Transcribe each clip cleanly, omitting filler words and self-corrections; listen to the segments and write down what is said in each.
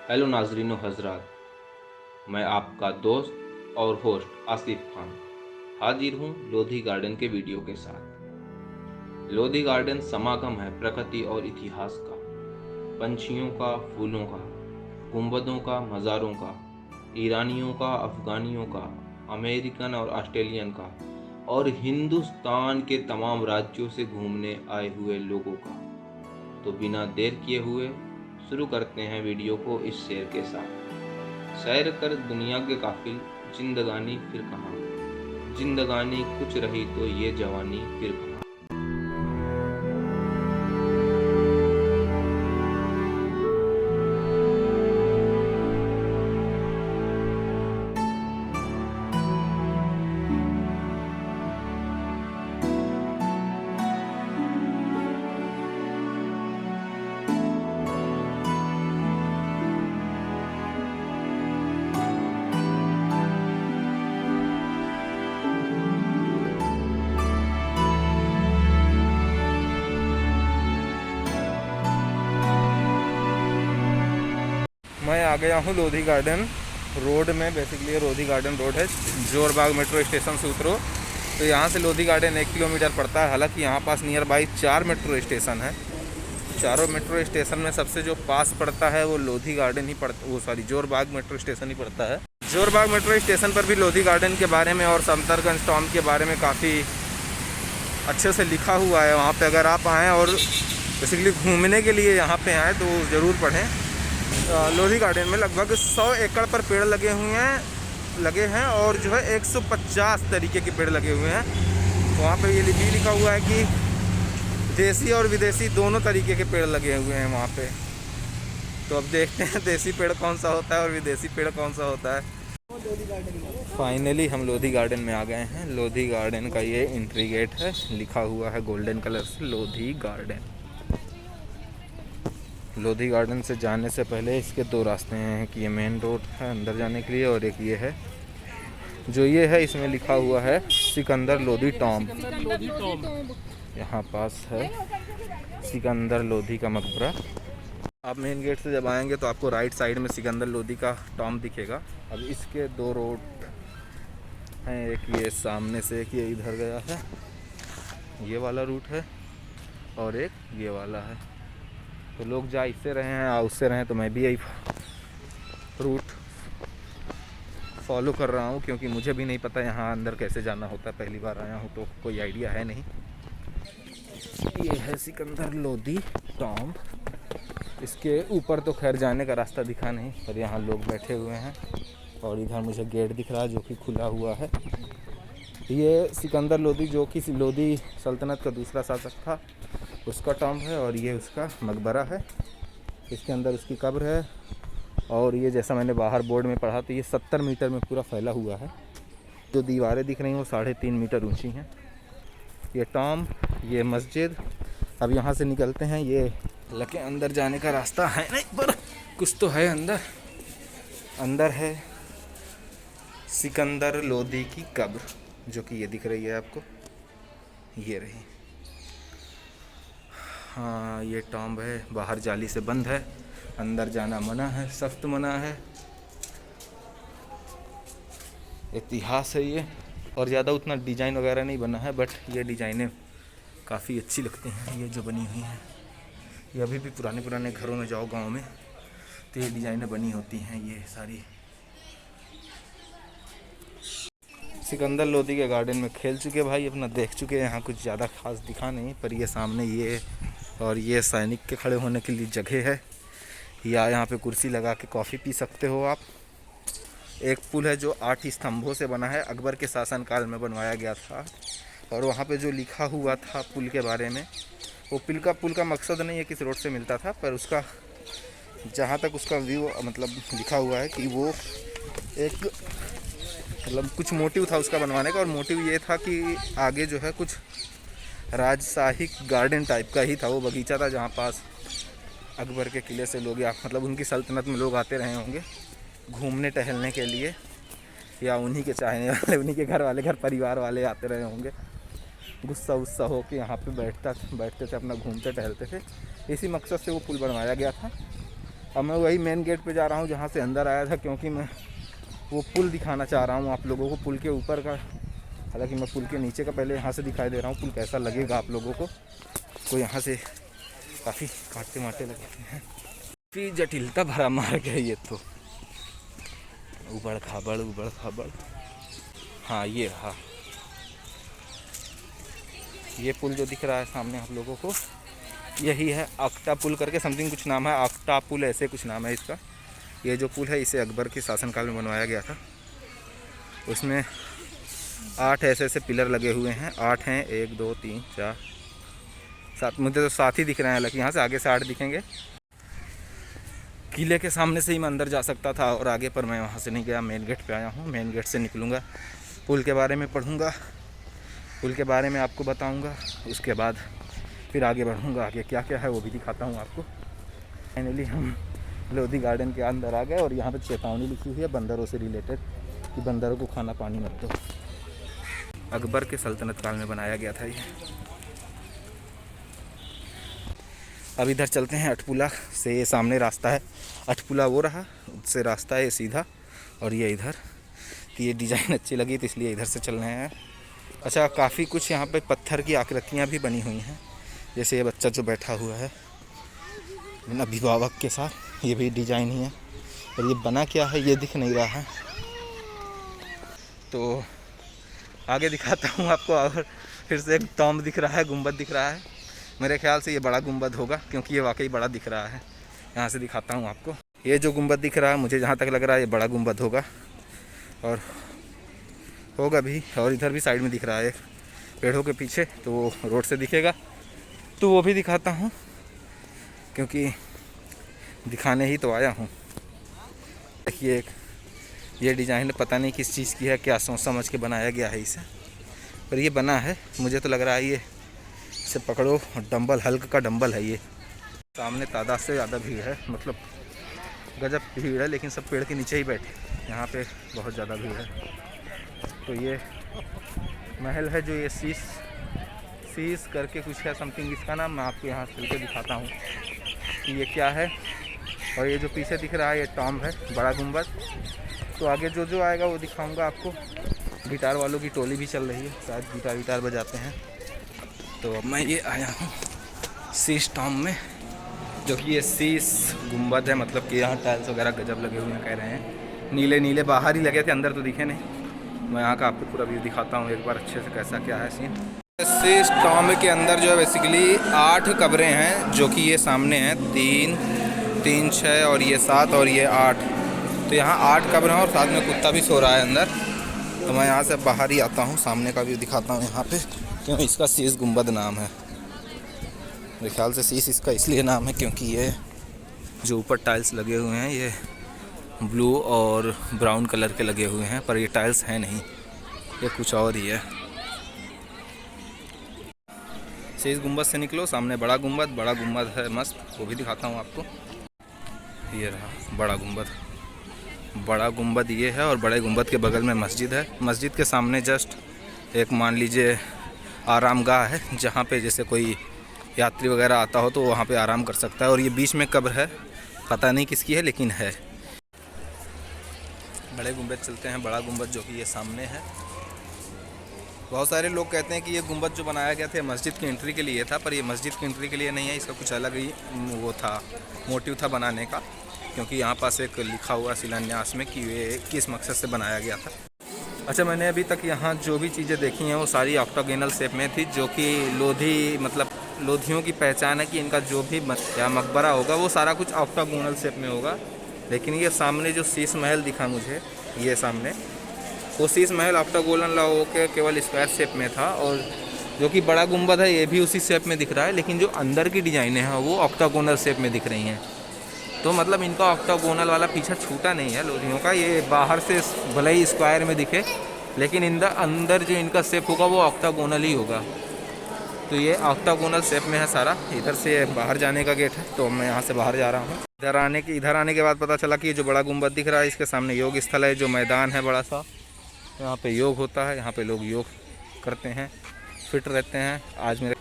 Hello नाजरीन हजरात, मैं आपका दोस्त और होस्ट आसिफ खान हाजिर हूँ लोधी गार्डन के वीडियो के साथ। लोधी गार्डन समागम है प्रकृति और इतिहास का, पंछियों का, फूलों का, गुंबदों का, मज़ारों का, ईरानियों का, अफ़गानियों का, अमेरिकन और ऑस्ट्रेलियन का और हिंदुस्तान के तमाम राज्यों से घूमने आए हुए लोगों का। तो बिना देर किए हुए शुरू करते हैं वीडियो को इस शेर के साथ। सैर कर दुनिया के काफिल, जिंदगानी फिर कहाँ, जिंदगानी कुछ रही तो ये जवानी फिर कहाँ। मैं आ गया हूँ लोधी गार्डन रोड में। बेसिकली ये लोधी गार्डन रोड है, जोरबाग मेट्रो स्टेशन से उतरो तो यहाँ से लोधी गार्डन 1 किलोमीटर पड़ता है। हालांकि यहाँ पास नियर बाई 4 मेट्रो स्टेशन है। चारों मेट्रो स्टेशन में सबसे जो पास पड़ता है वो लोधी गार्डन ही पड़ता, वो सॉरी जोरबाग मेट्रो स्टेशन ही पड़ता है। जोरबाग मेट्रो स्टेशन पर भी लोधी गार्डन के बारे में और समतरगंज टॉम के बारे में काफ़ी अच्छे से लिखा हुआ है। वहाँ पे अगर आप आएँ और बेसिकली घूमने के लिए यहाँ पे आएँ तो ज़रूर पढ़ें। लोधी गार्डन में लगभग 100 एकड़ पर पेड़ लगे हैं और जो है 150 तरीके के पेड़ लगे हुए हैं। वहाँ पे ये भी लिखा हुआ है कि देसी और विदेशी दोनों तरीके के पेड़ लगे हुए हैं वहाँ पे। तो अब देखते हैं देसी पेड़ कौन सा होता है और विदेशी पेड़ कौन सा होता है। फाइनली हम लोधी गार्डन में आ गए हैं। लोधी गार्डन का ये एंट्री गेट है, लिखा हुआ है गोल्डन कलर से लोधी गार्डन। लोधी गार्डन से जाने से पहले इसके 2 रास्ते हैं कि ये मेन रोड है अंदर जाने के लिए और एक ये है। जो ये है इसमें लिखा हुआ है सिकंदर लोधी टॉम्ब। यहाँ पास है सिकंदर लोधी का मकबरा। आप मेन गेट से जब आएंगे तो आपको राइट साइड में सिकंदर लोधी का टॉम्ब दिखेगा। अब इसके 2 रोड हैं, एक ये सामने से, एक ये इधर गया है, ये वाला रूट है और एक ये वाला है। तो लोग जा इससे रहे हैं या उससे रहे हैं, तो मैं भी यही रूट फॉलो कर रहा हूँ क्योंकि मुझे भी नहीं पता यहाँ अंदर कैसे जाना होता है। पहली बार आया हूँ तो कोई आइडिया है नहीं। ये है सिकंदर लोधी टॉम्ब। इसके ऊपर तो खैर जाने का रास्ता दिखा नहीं, पर यहाँ लोग बैठे हुए हैं और इधर मुझे गेट दिख रहा है जो कि खुला हुआ है। ये सिकंदर लोधी जो कि लोधी सल्तनत का दूसरा शासक था, उसका टॉम्ब है और ये उसका मकबरा है। इसके अंदर उसकी कब्र है और ये जैसा मैंने बाहर बोर्ड में पढ़ा तो ये 70 मीटर में पूरा फैला हुआ है। जो दीवारें दिख रही हैं वो 3.5 मीटर ऊंची हैं। ये टॉम्ब, ये मस्जिद। अब यहाँ से निकलते हैं। ये लगे अंदर जाने का रास्ता है नहीं, पर कुछ तो है अंदर। अंदर है सिकंदर लोधी की कब्र जो कि ये दिख रही है आपको, ये रही। हाँ, ये टॉम्ब है, बाहर जाली से बंद है, अंदर जाना मना है, सख्त मना है। इतिहास है ये, और ज़्यादा उतना डिज़ाइन वगैरह नहीं बना है, बट ये डिज़ाइनें काफ़ी अच्छी लगती हैं ये जो बनी हुई हैं। ये अभी भी पुराने घरों में जाओ गांव में तो ये डिज़ाइनें बनी होती हैं ये सारी। सिकंदर लोधी के गार्डन में खेल चुके भाई, अपना देख चुके हैं। यहाँ कुछ ज़्यादा खास दिखा नहीं, पर ये सामने ये और ये सैनिक के खड़े होने के लिए जगह है, या यहाँ पे कुर्सी लगा के कॉफ़ी पी सकते हो आप। एक पुल है जो 8 स्तंभों से बना है, अकबर के शासनकाल में बनवाया गया था। और वहाँ पे जो लिखा हुआ था पुल के बारे में, वो पुल का मकसद नहीं है किस रोड से मिलता था, पर उसका जहाँ तक उसका व्यू मतलब लिखा हुआ है कि वो एक मतलब कुछ मोटिव था उसका बनवाने का। और मोटिव ये था कि आगे जो है कुछ राजशाही गार्डन टाइप का ही था, वो बगीचा था जहाँ पास अकबर के किले से लोग या मतलब उनकी सल्तनत में लोग आते रहे होंगे घूमने टहलने के लिए, या उन्हीं के चाहने वाले, उन्हीं के घर परिवार वाले आते रहे होंगे। गुस्सा हो के यहाँ पे बैठते थे, अपना घूमते टहलते थे। इसी मकसद से वो पुल बनवाया गया था। अब मैं वही मेन गेट पे जा रहा हूँ जहाँ से अंदर आया था, क्योंकि मैं वो पुल दिखाना चाह रहा हूँ आप लोगों को, पुल के ऊपर का। हालांकि मैं पुल के नीचे का पहले यहाँ से दिखाई दे रहा हूँ, पुल कैसा लगेगा आप लोगों को। तो यहाँ से काफ़ी कांटे माटे लगते हैं, काफ़ी जटिलता भरा मार्ग है ये तो, उबड़ खाबड़। हाँ ये रहा, ये पुल जो दिख रहा है सामने आप लोगों को, यही है अक्टा पुल करके समथिंग कुछ नाम है, अक्टा पुल ऐसे कुछ नाम है इसका। ये जो पुल है इसे अकबर के शासनकाल में बनवाया गया था। उसमें 8 ऐसे पिलर लगे हुए हैं, 8 हैं, 1 2 3 4 7, मुझे तो 7 ही दिख रहे हैं, हालांकि यहाँ से आगे से 8 दिखेंगे। किले के सामने से ही मैं अंदर जा सकता था और आगे, पर मैं वहाँ से नहीं गया, मेन गेट पे आया हूँ। मेन गेट से निकलूँगा, पुल के बारे में पढ़ूँगा, पुल के बारे में आपको बताऊँगा, उसके बाद फिर आगे बढ़ूँगा। आगे क्या क्या है वो भी दिखाता हूँ आपको। फाइनली हम लोधी गार्डन के अंदर आ गए और यहाँ पर चेतावनी लिखी हुई है बंदरों से रिलेटेड कि बंदरों को खाना पानी मत दो। अकबर के सल्तनत काल में बनाया गया था ये। अब इधर चलते हैं, अटपुला से ये सामने रास्ता है, अटपुला वो रहा, उससे रास्ता है सीधा, और ये इधर। तो ये डिज़ाइन अच्छी लगी तो इसलिए इधर से चल रहे हैं। अच्छा, काफ़ी कुछ यहाँ पे पत्थर की आकृतियाँ भी बनी हुई हैं, जैसे ये बच्चा जो बैठा हुआ है अभिभावक के साथ, ये भी डिज़ाइन ही है। और ये बना क्या है ये दिख नहीं रहा है, तो आगे दिखाता हूँ आपको। और फिर से एक टॉम दिख रहा है, गुंबद दिख रहा है, मेरे ख्याल से ये बड़ा गुंबद होगा क्योंकि ये वाकई बड़ा दिख रहा है। यहाँ से दिखाता हूँ आपको, ये जो गुंबद दिख रहा है मुझे जहाँ तक लग रहा है ये बड़ा गुंबद होगा, और होगा भी। और इधर भी साइड में दिख रहा है पेड़ों के पीछे, तो वो रोड से दिखेगा, तो वो भी दिखाता हूँ क्योंकि दिखाने ही तो आया हूँ। देखिए ये डिज़ाइन पता नहीं किस चीज़ की है, क्या सोच समझ के बनाया गया है इसे, पर ये बना है। मुझे तो लग रहा है ये इसे पकड़ो डंबल, हल्क का डंबल है ये। सामने तादाद से ज़्यादा भीड़ है, मतलब गजब भीड़ है, लेकिन सब पेड़ के नीचे ही बैठे, यहाँ पे बहुत ज़्यादा भीड़ है। तो ये महल है जो ये शीश करके कुछ है समथिंग, इसका नाम मैं आपको यहाँ चल के दिखाता हूँ कि ये क्या है। और ये जो पीछे दिख रहा है ये टॉम है, बड़ा गुंबद। तो आगे जो जो आएगा वो दिखाऊंगा आपको। गिटार वालों की टोली भी चल रही है, शायद गिटार बजाते हैं। तो अब मैं ये आया हूँ शीश टॉम में, जो कि ये शीश गुंबद है, मतलब कि यहाँ टाइल्स वगैरह गजब लगे हुए हैं कह रहे हैं। नीले नीले बाहर ही लगे थे, अंदर तो दिखे नहीं। मैं यहाँ का आपको पूरा व्यू दिखाता हूँ एक बार अच्छे से, कैसा क्या है सीन। शीश टॉम के अंदर जो है बेसिकली 8 कब्रें हैं, जो कि ये सामने हैं 3 3 6 और ये 7 और ये 8। तो यहाँ 8 कब्र हैं और साथ में कुत्ता भी सो रहा है अंदर। तो मैं यहाँ से बाहर ही आता हूँ, सामने का व्यू दिखाता हूँ यहाँ पे, क्यों इसका शीश गुंबद नाम है। मेरे ख्याल से शीश इसका इसलिए नाम है क्योंकि ये जो ऊपर टाइल्स लगे हुए हैं ये ब्लू और ब्राउन कलर के लगे हुए हैं, पर ये टाइल्स हैं नहीं, ये कुछ और ही है। शीश गुंबद से निकलो, सामने बड़ा गुंबद है मस्त, वो भी दिखाता हूँ आपको। ये रहा बड़ा गुंबद ये है, और बड़े गुंबद के बगल में मस्जिद है। मस्जिद के सामने जस्ट एक मान लीजिए आरामगाह है, जहाँ पे जैसे कोई यात्री वगैरह आता हो तो वहाँ पे आराम कर सकता है। और ये बीच में कब्र है, पता नहीं किसकी है लेकिन है। बड़े गुंबद चलते हैं, बड़ा गुंबद जो कि ये सामने है। बहुत सारे लोग कहते हैं कि ये गुंबद जो बनाया गया था मस्जिद की एंट्री के लिए था, पर ये मस्जिद की एंट्री के लिए नहीं है, इसका कुछ अलग ही वो था, मोटिव था बनाने का। क्योंकि यहाँ पास एक लिखा हुआ शिलान्यास में कि ये किस मकसद से बनाया गया था। अच्छा, मैंने अभी तक यहाँ जो भी चीज़ें देखी हैं वो सारी ऑक्टागोनल शेप में थी, जो कि लोधी मतलब लोधियों की पहचान है कि इनका जो भी या मकबरा होगा वो सारा कुछ ऑक्टागोनल शेप में होगा। लेकिन ये सामने जो शीश महल दिखा मुझे, ये सामने वो शीश महल ऑक्टागोनल के केवल स्क्वायर शेप में था, और जो कि बड़ा गुंबद है ये भी उसी शेप में दिख रहा है, लेकिन जो अंदर की डिजाइनें हैं वो ऑक्टागोनल शेप में दिख रही हैं। तो मतलब इनका ऑक्टागोनल वाला पीछा छूटा नहीं है लोधियों का। ये बाहर से भले ही स्क्वायर में दिखे, लेकिन अंदर जो इनका शेप होगा वो ऑक्टागोनल ही होगा। तो ये ऑक्टागोनल शेप में है सारा। इधर से बाहर जाने का गेट है, तो मैं यहाँ से बाहर जा रहा हूँ। इधर आने के बाद पता चला कि ये जो बड़ा गुंबद दिख रहा है इसके सामने योग स्थल है, जो मैदान है बड़ा सा, यहाँ पे योग होता है। यहाँ पे लोग योग करते हैं, फिट रहते हैं। आज मेरे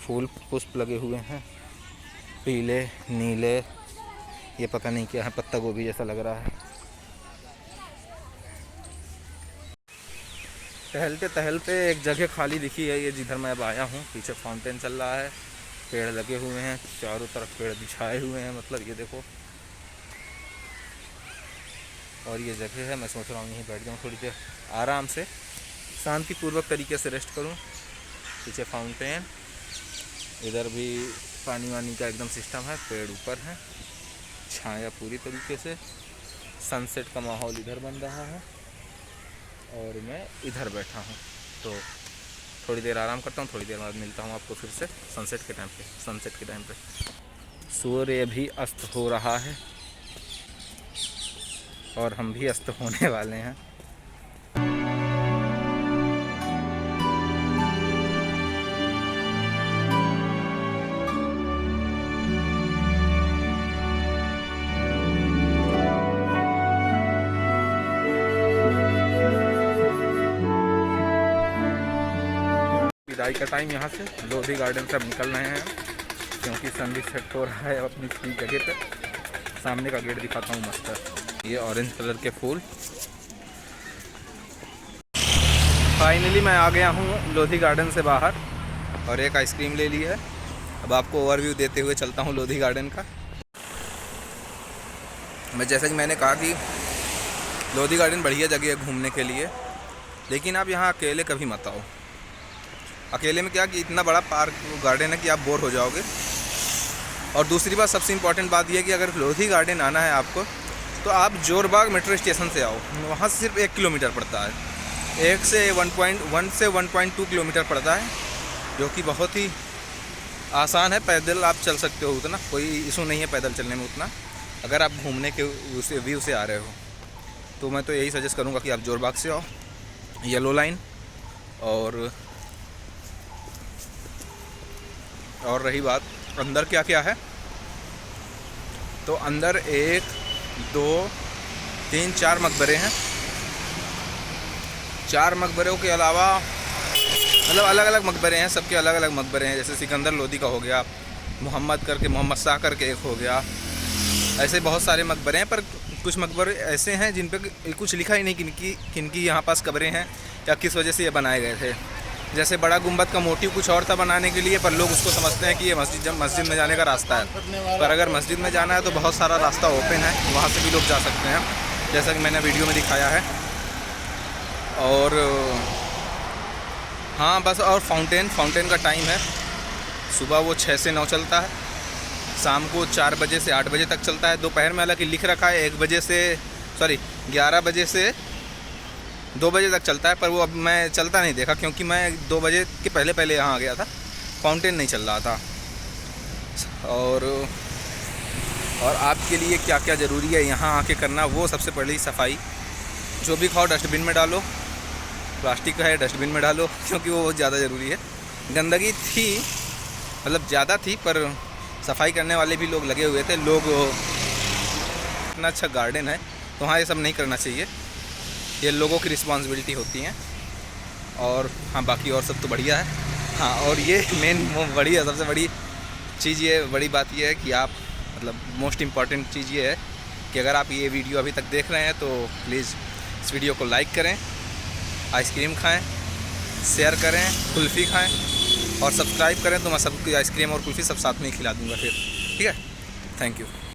फूल पुष्प लगे हुए हैं, पीले नीले, ये पता नहीं क्या है, पत्ता गोभी जैसा लग रहा है। टहलते टहलते एक जगह खाली दिखी है, ये जिधर मैं अब आया हूँ। पीछे फाउंटेन चल रहा है, पेड़ लगे हुए हैं, चारों तरफ पेड़ बिछाए हुए हैं, मतलब ये देखो। और ये जगह है, मैं सोच रहा हूँ यहीं बैठ जाऊँ थोड़ी देर आराम से, शांतिपूर्वक तरीके से रेस्ट करूँ। पीछे फाउंटेन, इधर भी पानी वानी का एकदम सिस्टम है, पेड़ ऊपर है, छाया पूरी तरीके से, सनसेट का माहौल इधर बन रहा है और मैं इधर बैठा हूँ। तो थोड़ी देर आराम करता हूँ, थोड़ी देर बाद मिलता हूँ आपको फिर से सनसेट के टाइम पे। सूर्य भी अस्त हो रहा है और हम भी अस्त होने वाले हैं। विदाई का टाइम, यहाँ से लोधी गार्डन से अब निकल रहे हैं क्योंकि सन भी सेट हो रहा है अपनी फ्री जगह पे। सामने का गेट दिखाता हूँ मस्त है, ये ऑरेंज कलर के फूल। फाइनली मैं आ गया हूँ लोधी गार्डन से बाहर और एक आइसक्रीम ले ली है। अब आपको ओवरव्यू देते हुए चलता हूँ लोधी गार्डन का। मैं जैसा कि मैंने कहा कि लोधी गार्डन बढ़िया जगह है घूमने के लिए, लेकिन आप यहाँ अकेले कभी मत आओ। अकेले में क्या कि इतना बड़ा पार्क गार्डन है कि आप बोर हो जाओगे। और दूसरी बात, सबसे इम्पॉर्टेंट बात यह है कि अगर लोधी गार्डन आना है आपको तो आप जोरबाग मेट्रो स्टेशन से आओ। वहाँ से सिर्फ 1 किलोमीटर पड़ता है, 1 से 1.1 से 1.2 किलोमीटर पड़ता है, जो कि बहुत ही आसान है। पैदल आप चल सकते हो, उतना कोई इशू नहीं है पैदल चलने में उतना, अगर आप घूमने के उस व्यू से आ रहे हो। तो मैं तो यही सजेस्ट करूँगा कि आप जोरबाग से आओ, येलो लाइन। और रही बात अंदर क्या क्या है, तो अंदर 1 2 3 4 मकबरे हैं। 4 मकबरों के अलावा मतलब अलग अलग मकबरे हैं, सबके अलग अलग मकबरे हैं। जैसे सिकंदर लोधी का हो गया, मोहम्मद शाह करके एक हो गया, ऐसे बहुत सारे मकबरे हैं। पर कुछ मकबरे ऐसे हैं जिन पे कुछ लिखा ही नहीं किनकी यहाँ पास कब्रें हैं या किस वजह से ये बनाए गए थे। जैसे बड़ा गुंबद का मोटिव कुछ और था बनाने के लिए, पर लोग उसको समझते हैं कि ये मस्जिद में जाने का रास्ता है। पर अगर मस्जिद में जाना है तो बहुत सारा रास्ता ओपन है, वहाँ से भी लोग जा सकते हैं, जैसा कि मैंने वीडियो में दिखाया है। और हाँ बस, और फाउंटेन का टाइम है, सुबह वो 6 से 9 चलता है, शाम को 4 बजे से 8 बजे तक चलता है। दोपहर में हालांकि लिख रखा है 11 बजे से 2 बजे तक चलता है, पर वो अब मैं चलता नहीं देखा क्योंकि मैं 2 बजे के पहले यहाँ आ गया था, फाउंटेन नहीं चल रहा था। और आपके लिए क्या क्या ज़रूरी है यहाँ आके करना, वो सबसे पहले ही सफाई। जो भी खाओ डस्टबिन में डालो, प्लास्टिक का है डस्टबिन में डालो, क्योंकि वो बहुत ज़्यादा ज़रूरी है। गंदगी थी, मतलब ज़्यादा थी, पर सफाई करने वाले भी लोग लगे हुए थे। इतना अच्छा गार्डन है तो वहाँ ये सब नहीं करना चाहिए, ये लोगों की रिस्पॉन्सिबिलिटी होती हैं। और हाँ बाकी और सब तो बढ़िया है। हाँ, और ये सबसे बड़ी चीज़, ये बड़ी बात ये है कि आप मतलब मोस्ट इम्पॉर्टेंट चीज़ ये है कि अगर आप ये वीडियो अभी तक देख रहे हैं तो प्लीज़ इस वीडियो को लाइक करें, आइसक्रीम खाएं, शेयर करें, कुल्फ़ी खाएं और सब्सक्राइब करें। तो मैं सबकी आइसक्रीम और कुल्फ़ी सब साथ में ही खिला दूँगा फिर, ठीक है। Thank you.